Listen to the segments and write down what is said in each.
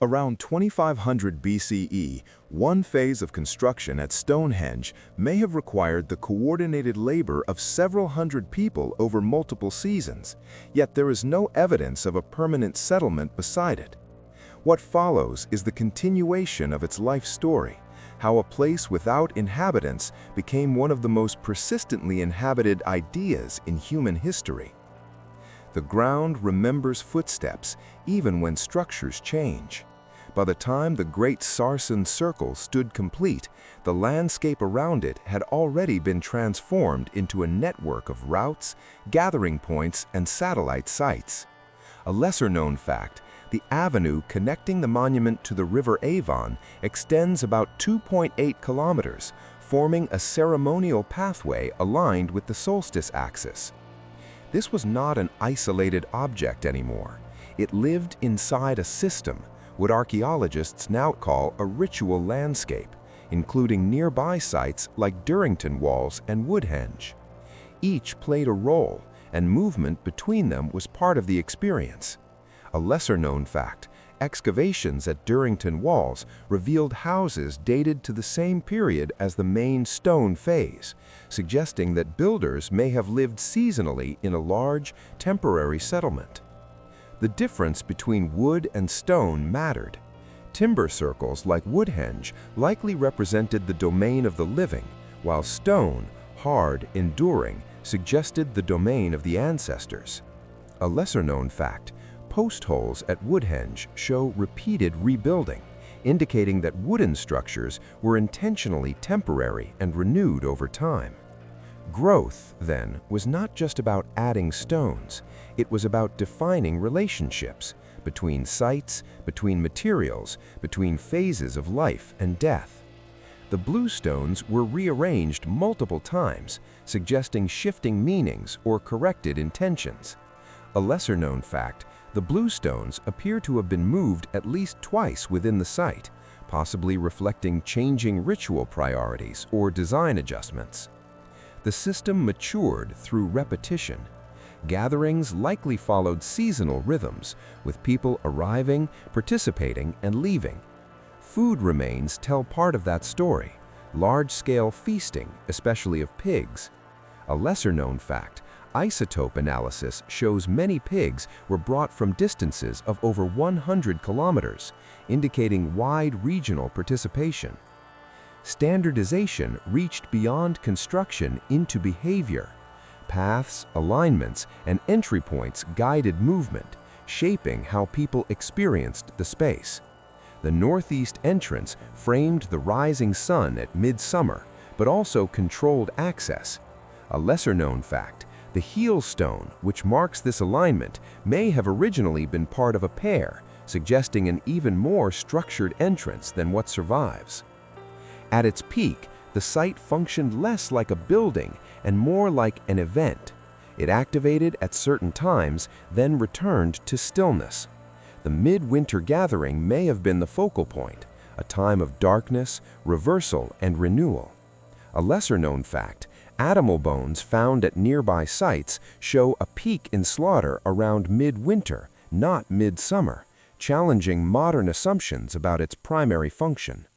Around 2500 BCE, one phase of construction at Stonehenge may have required the coordinated labor of several hundred people over multiple seasons, yet there is no evidence of a permanent settlement beside it. What follows is the continuation of its life story, how a place without inhabitants became one of the most persistently inhabited ideas in human history. The ground remembers footsteps even when structures change. By the time the Great Sarsen Circle stood complete, the landscape around it had already been transformed into a network of routes, gathering points, and satellite sites. A lesser-known fact, the avenue connecting the monument to the River Avon extends about 2.8 kilometers, forming a ceremonial pathway aligned with the solstice axis. This was not an isolated object anymore. It lived inside a system, what archaeologists now call a ritual landscape, including nearby sites like Durrington Walls and Woodhenge. Each played a role, and movement between them was part of the experience. A lesser-known fact, excavations at Durrington Walls revealed houses dated to the same period as the main stone phase, suggesting that builders may have lived seasonally in a large, temporary settlement. The difference between wood and stone mattered. Timber circles like Woodhenge likely represented the domain of the living, while stone, hard, enduring, suggested the domain of the ancestors. A lesser-known fact, post holes at Woodhenge show repeated rebuilding, indicating that wooden structures were intentionally temporary and renewed over time. Growth, then, was not just about adding stones. It was about defining relationships between sites, between materials, between phases of life and death. The blue stones were rearranged multiple times, suggesting shifting meanings or corrected intentions. A lesser-known fact, the blue stones appear to have been moved at least twice within the site, possibly reflecting changing ritual priorities or design adjustments. The system matured through repetition. Gatherings likely followed seasonal rhythms, with people arriving, participating, and leaving. Food remains tell part of that story, large-scale feasting, especially of pigs. A lesser-known fact, isotope analysis shows many pigs were brought from distances of over 100 kilometers, indicating wide regional participation. Standardization reached beyond construction into behavior. Paths, alignments, and entry points guided movement, shaping how people experienced the space. The northeast entrance framed the rising sun at midsummer, but also controlled access. A lesser-known fact, the heel stone, which marks this alignment, may have originally been part of a pair, suggesting an even more structured entrance than what survives. At its peak, the site functioned less like a building and more like an event. It activated at certain times, then returned to stillness. The midwinter gathering may have been the focal point, a time of darkness, reversal, and renewal. A lesser-known fact, animal bones found at nearby sites show a peak in slaughter around midwinter, not midsummer, challenging modern assumptions about its primary function.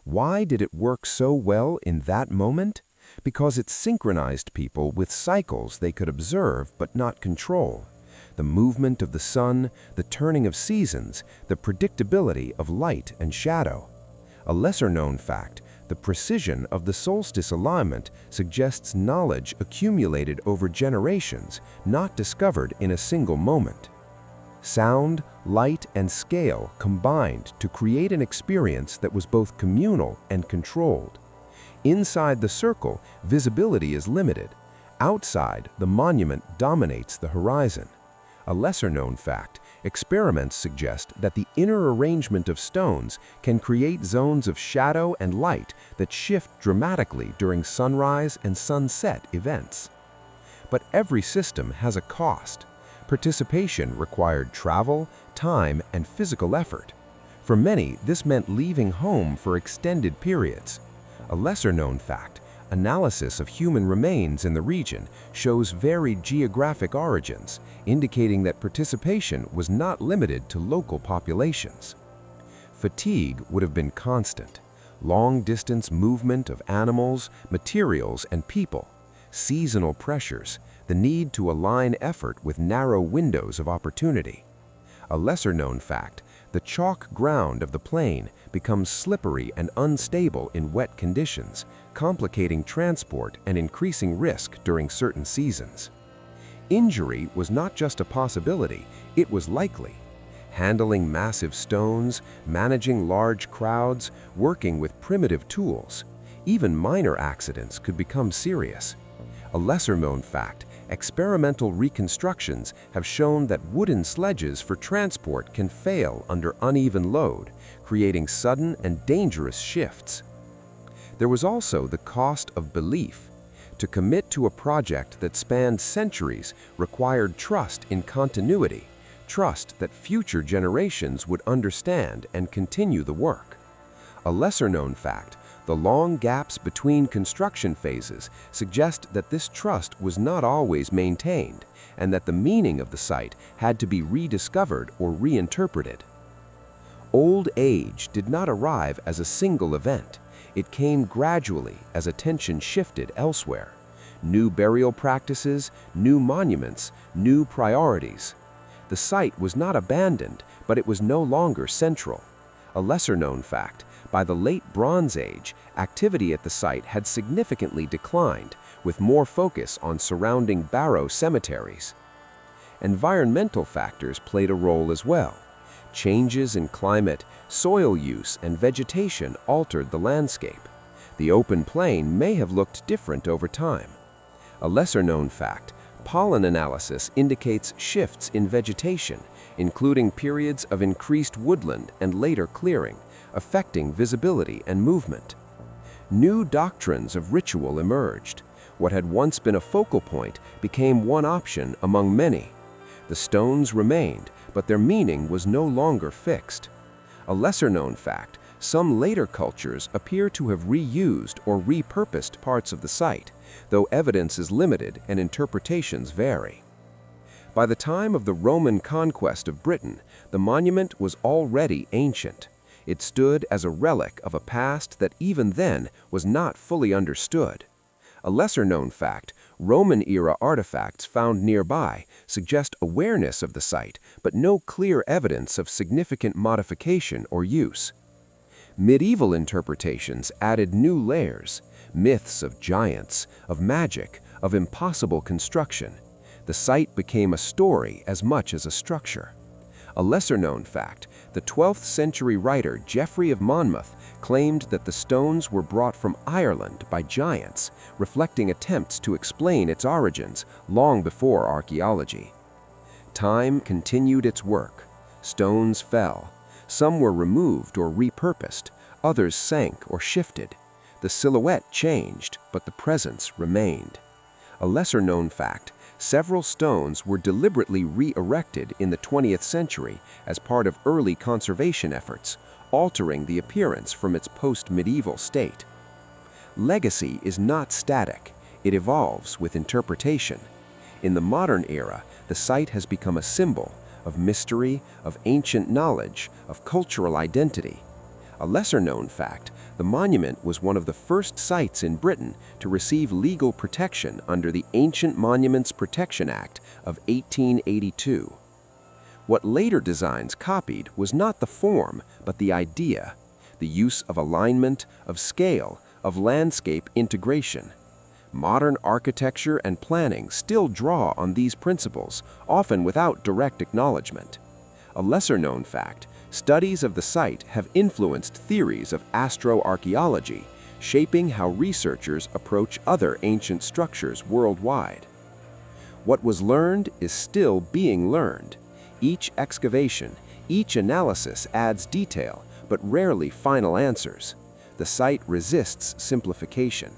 Why did it work so well in that moment? Because it synchronized people with cycles they could observe but not control. The movement of the sun, the turning of seasons, the predictability of light and shadow. A lesser-known fact, the precision of the solstice alignment suggests knowledge accumulated over generations, not discovered in a single moment. Sound, light, and scale combined to create an experience that was both communal and controlled. Inside the circle, visibility is limited. Outside, the monument dominates the horizon. A lesser-known fact, experiments suggest that the inner arrangement of stones can create zones of shadow and light that shift dramatically during sunrise and sunset events. But every system has a cost. Participation required travel, time, and physical effort. For many, this meant leaving home for extended periods. A lesser-known fact, analysis of human remains in the region shows varied geographic origins, indicating that participation was not limited to local populations. Fatigue would have been constant. Long-distance movement of animals, materials, and people, seasonal pressures, the need to align effort with narrow windows of opportunity. A lesser-known fact, the chalk ground of the plain becomes slippery and unstable in wet conditions, complicating transport and increasing risk during certain seasons. Injury was not just a possibility, it was likely. Handling massive stones, managing large crowds, working with primitive tools, even minor accidents could become serious. A lesser-known fact, experimental reconstructions have shown that wooden sledges for transport can fail under uneven load, creating sudden and dangerous shifts. There was also the cost of belief. To commit to a project that spanned centuries required trust in continuity, trust that future generations would understand and continue the work. A lesser-known fact, the long gaps between construction phases suggest that this trust was not always maintained, and that the meaning of the site had to be rediscovered or reinterpreted. Old age did not arrive as a single event. It came gradually as attention shifted elsewhere. New burial practices, new monuments, new priorities. The site was not abandoned, but it was no longer central. A lesser-known fact, by the late Bronze Age, activity at the site had significantly declined, with more focus on surrounding barrow cemeteries. Environmental factors played a role as well. Changes in climate, soil use, and vegetation altered the landscape. The open plain may have looked different over time. A lesser-known fact, pollen analysis indicates shifts in vegetation, including periods of increased woodland and later clearing, affecting visibility and movement. New doctrines of ritual emerged. What had once been a focal point became one option among many. The stones remained, but their meaning was no longer fixed. A lesser-known fact, some later cultures appear to have reused or repurposed parts of the site, though evidence is limited and interpretations vary. By the time of the Roman conquest of Britain, the monument was already ancient. It stood as a relic of a past that even then was not fully understood. A lesser-known fact, Roman-era artifacts found nearby suggest awareness of the site, but no clear evidence of significant modification or use. Medieval interpretations added new layers, myths of giants, of magic, of impossible construction. The site became a story as much as a structure. A lesser-known fact, the 12th century writer Geoffrey of Monmouth claimed that the stones were brought from Ireland by giants, reflecting attempts to explain its origins long before archaeology. Time continued its work. Stones fell. Some were removed or repurposed, others sank or shifted. The silhouette changed, but the presence remained. A lesser-known fact, several stones were deliberately re-erected in the 20th century as part of early conservation efforts, altering the appearance from its post-medieval state. Legacy is not static, it evolves with interpretation. In the modern era, the site has become a symbol of mystery, of ancient knowledge, of cultural identity. A lesser-known fact, the monument was one of the first sites in Britain to receive legal protection under the Ancient Monuments Protection Act of 1882. What later designs copied was not the form, but the idea, the use of alignment, of scale, of landscape integration. Modern architecture and planning still draw on these principles, often without direct acknowledgement. A lesser-known fact, studies of the site have influenced theories of astroarchaeology, shaping how researchers approach other ancient structures worldwide. What was learned is still being learned. Each excavation, each analysis adds detail, but rarely final answers. The site resists simplification.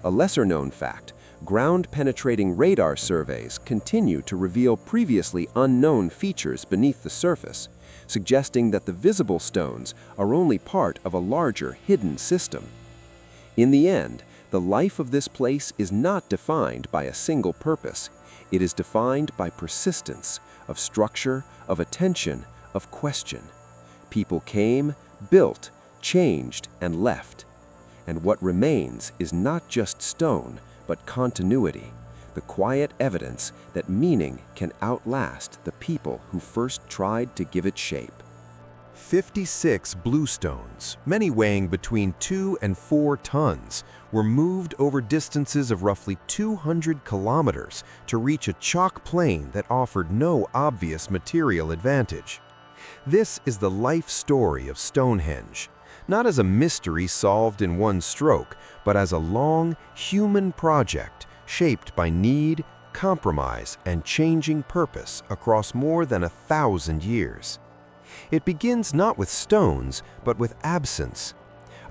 A lesser-known fact, ground-penetrating radar surveys continue to reveal previously unknown features beneath the surface, suggesting that the visible stones are only part of a larger hidden system. In the end, the life of this place is not defined by a single purpose. It is defined by persistence, of structure, of attention, of question. People came, built, changed, and left. And what remains is not just stone, but continuity, the quiet evidence that meaning can outlast the people who first tried to give it shape. 56 bluestones, many weighing between 2 and 4 tons, were moved over distances of roughly 200 kilometers to reach a chalk plain that offered no obvious material advantage. This is the life story of Stonehenge, not as a mystery solved in one stroke, but as a long, human project shaped by need, compromise, and changing purpose across more than 1,000 years. It begins not with stones, but with absence.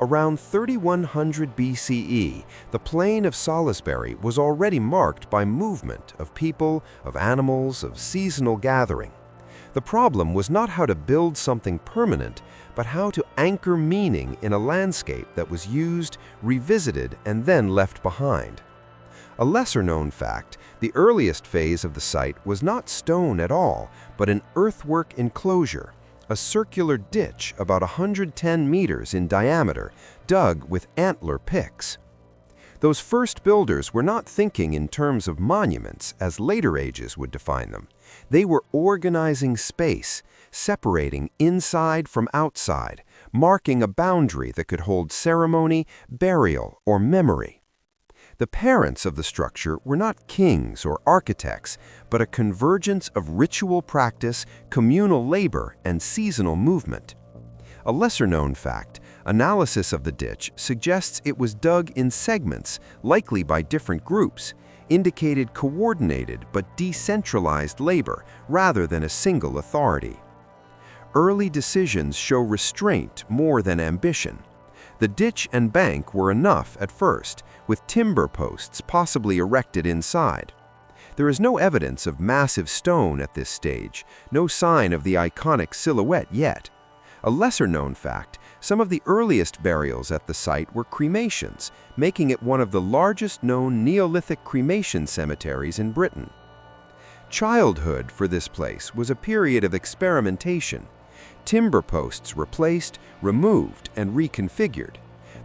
Around 3100 BCE, the plain of Salisbury was already marked by movement of people, of animals, of seasonal gathering. The problem was not how to build something permanent, but how to anchor meaning in a landscape that was used, revisited, and then left behind. A lesser-known fact, the earliest phase of the site was not stone at all, but an earthwork enclosure, a circular ditch about 110 meters in diameter, dug with antler picks. Those first builders were not thinking in terms of monuments as later ages would define them. They were organizing space, separating inside from outside, marking a boundary that could hold ceremony, burial, or memory. The parents of the structure were not kings or architects, but a convergence of ritual practice, communal labor, and seasonal movement. A lesser-known fact, analysis of the ditch suggests it was dug in segments, likely by different groups, indicated coordinated but decentralized labor rather than a single authority. Early decisions show restraint more than ambition. The ditch and bank were enough at first, with timber posts possibly erected inside. There is no evidence of massive stone at this stage, no sign of the iconic silhouette yet. A lesser-known fact, some of the earliest burials at the site were cremations, making it one of the largest known Neolithic cremation cemeteries in Britain. Childhood for this place was a period of experimentation. Timber posts replaced, removed, and reconfigured.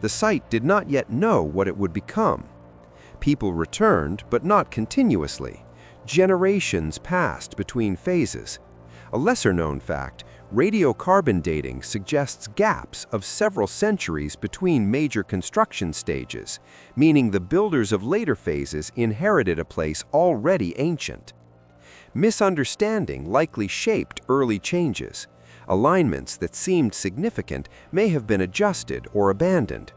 The site did not yet know what it would become. People returned, but not continuously. Generations passed between phases. A lesser-known fact, radiocarbon dating suggests gaps of several centuries between major construction stages, meaning the builders of later phases inherited a place already ancient. Misunderstanding likely shaped early changes. Alignments that seemed significant may have been adjusted or abandoned.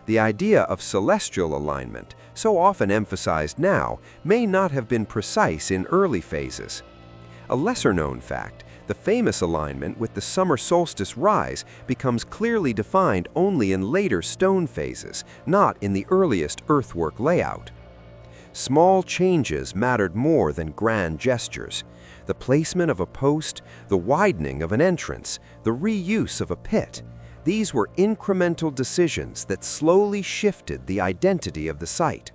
The idea of celestial alignment, so often emphasized now, may not have been precise in early phases. A lesser-known fact, the famous alignment with the summer solstice rise becomes clearly defined only in later stone phases, not in the earliest earthwork layout. Small changes mattered more than grand gestures. The placement of a post, the widening of an entrance, the reuse of a pit. These were incremental decisions that slowly shifted the identity of the site.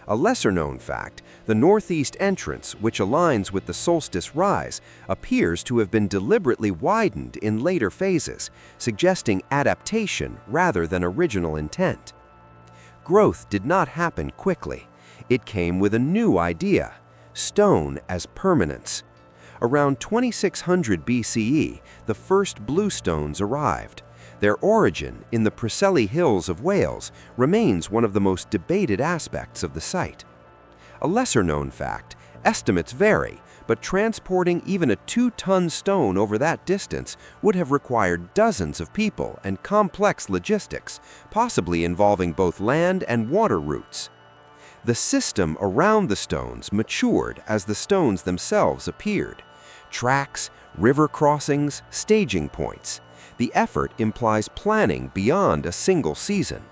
A lesser-known fact, the northeast entrance, which aligns with the solstice rise, appears to have been deliberately widened in later phases, suggesting adaptation rather than original intent. Growth did not happen quickly. It came with a new idea: stone as permanence. Around 2600 BCE, the first bluestones arrived. Their origin in the Preseli Hills of Wales remains one of the most debated aspects of the site. A lesser-known fact, estimates vary, but transporting even a 2-ton stone over that distance would have required dozens of people and complex logistics, possibly involving both land and water routes. The system around the stones matured as the stones themselves appeared. Tracks, river crossings, staging points. The effort implies planning beyond a single season.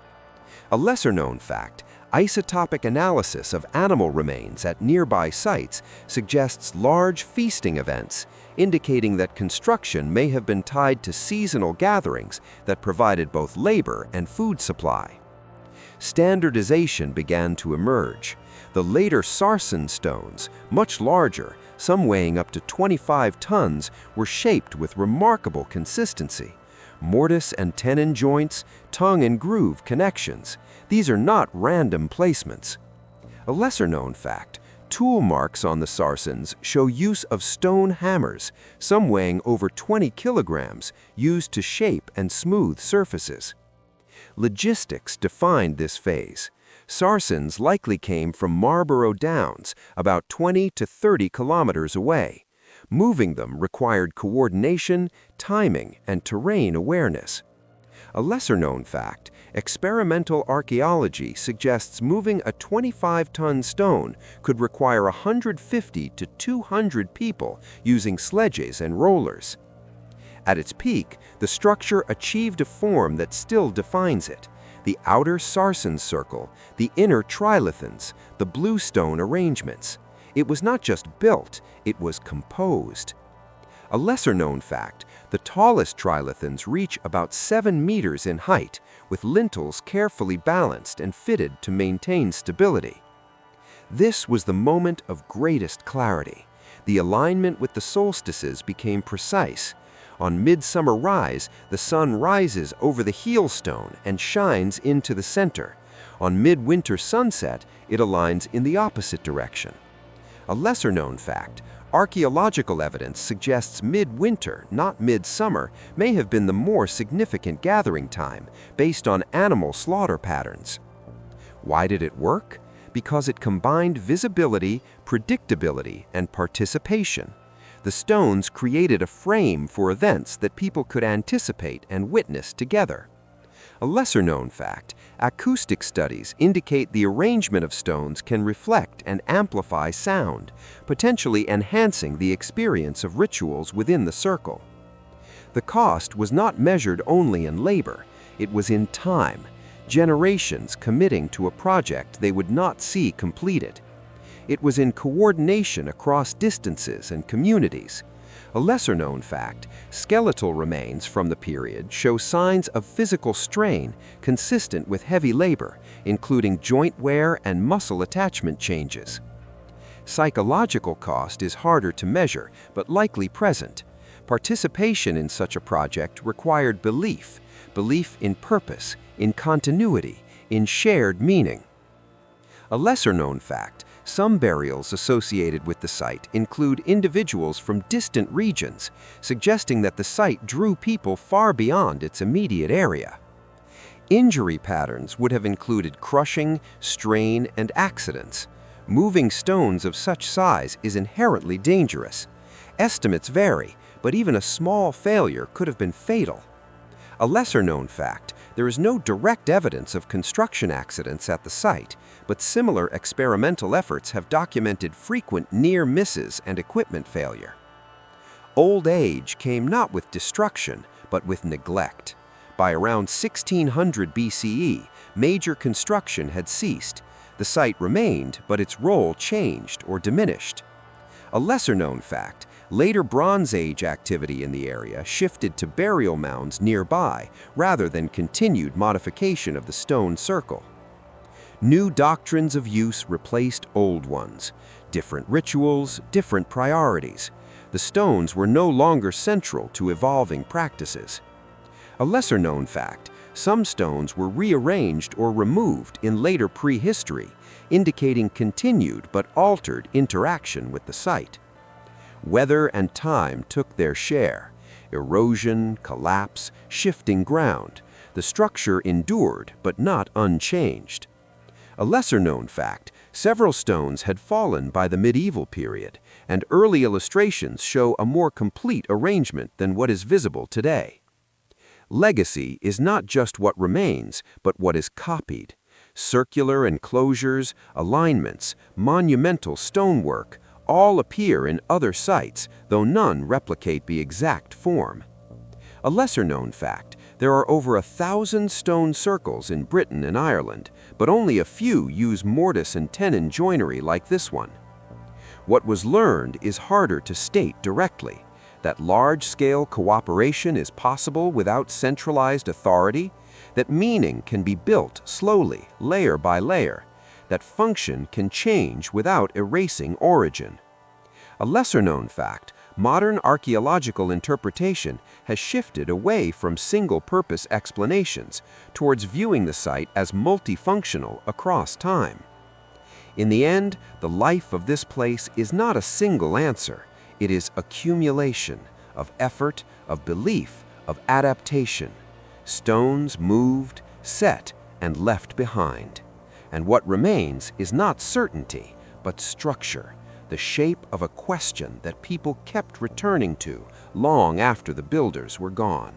A lesser-known fact, isotopic analysis of animal remains at nearby sites suggests large feasting events, indicating that construction may have been tied to seasonal gatherings that provided both labor and food supply. Standardization began to emerge. The later sarsen stones, much larger, some weighing up to 25 tons, were shaped with remarkable consistency. Mortise and tenon joints, tongue and groove connections. These are not random placements. A lesser-known fact, tool marks on the sarsens show use of stone hammers, some weighing over 20 kilograms, used to shape and smooth surfaces. Logistics defined this phase. Sarsens likely came from Marlborough Downs, about 20 to 30 kilometers away. Moving them required coordination, timing, and terrain awareness. A lesser-known fact, experimental archaeology suggests moving a 25-ton stone could require 150 to 200 people using sledges and rollers. At its peak, the structure achieved a form that still defines it: the outer sarsen circle, the inner trilithons, the bluestone arrangements. It was not just built, it was composed. A lesser-known fact, the tallest trilithons reach about 7 meters in height, with lintels carefully balanced and fitted to maintain stability. This was the moment of greatest clarity. The alignment with the solstices became precise. On midsummer rise, the sun rises over the heel stone and shines into the center. On midwinter sunset, it aligns in the opposite direction. A lesser-known fact, archaeological evidence suggests midwinter, not midsummer, may have been the more significant gathering time, based on animal slaughter patterns. Why did it work? Because it combined visibility, predictability, and participation. The stones created a frame for events that people could anticipate and witness together. A lesser-known fact, acoustic studies indicate the arrangement of stones can reflect and amplify sound, potentially enhancing the experience of rituals within the circle. The cost was not measured only in labor, it was in time, generations committing to a project they would not see completed. It was in coordination across distances and communities. A lesser-known fact, skeletal remains from the period show signs of physical strain consistent with heavy labor, including joint wear and muscle attachment changes. Psychological cost is harder to measure, but likely present. Participation in such a project required belief in purpose, in continuity, in shared meaning. A lesser-known fact, some burials associated with the site include individuals from distant regions, suggesting that the site drew people far beyond its immediate area. Injury patterns would have included crushing, strain, and accidents. Moving stones of such size is inherently dangerous. Estimates vary, but even a small failure could have been fatal. A lesser-known fact, there is no direct evidence of construction accidents at the site, but similar experimental efforts have documented frequent near misses and equipment failure. Old age came not with destruction, but with neglect. By around 1600 BCE, major construction had ceased. The site remained, but its role changed or diminished. A lesser-known fact, later Bronze Age activity in the area shifted to burial mounds nearby rather than continued modification of the stone circle. New doctrines of use replaced old ones. Different rituals, different priorities. The stones were no longer central to evolving practices. A lesser-known fact, some stones were rearranged or removed in later prehistory, indicating continued but altered interaction with the site. Weather and time took their share. Erosion, collapse, shifting ground. The structure endured, but not unchanged. A lesser-known fact, several stones had fallen by the medieval period, and early illustrations show a more complete arrangement than what is visible today. Legacy is not just what remains, but what is copied. Circular enclosures, alignments, monumental stonework, all appear in other sites, though none replicate the exact form. A lesser-known fact, there are over 1,000 stone circles in Britain and Ireland, but only a few use mortise and tenon joinery like this one. What was learned is harder to state directly. That large-scale cooperation is possible without centralized authority, that meaning can be built slowly, layer by layer, that function can change without erasing origin. A lesser-known fact, Modern archaeological interpretation has shifted away from single-purpose explanations towards viewing the site as multifunctional across time. In the end, the life of this place is not a single answer. It is accumulation of effort, of belief, of adaptation. Stones moved, set, and left behind. And what remains is not certainty, but structure, the shape of a question that people kept returning to long after the builders were gone.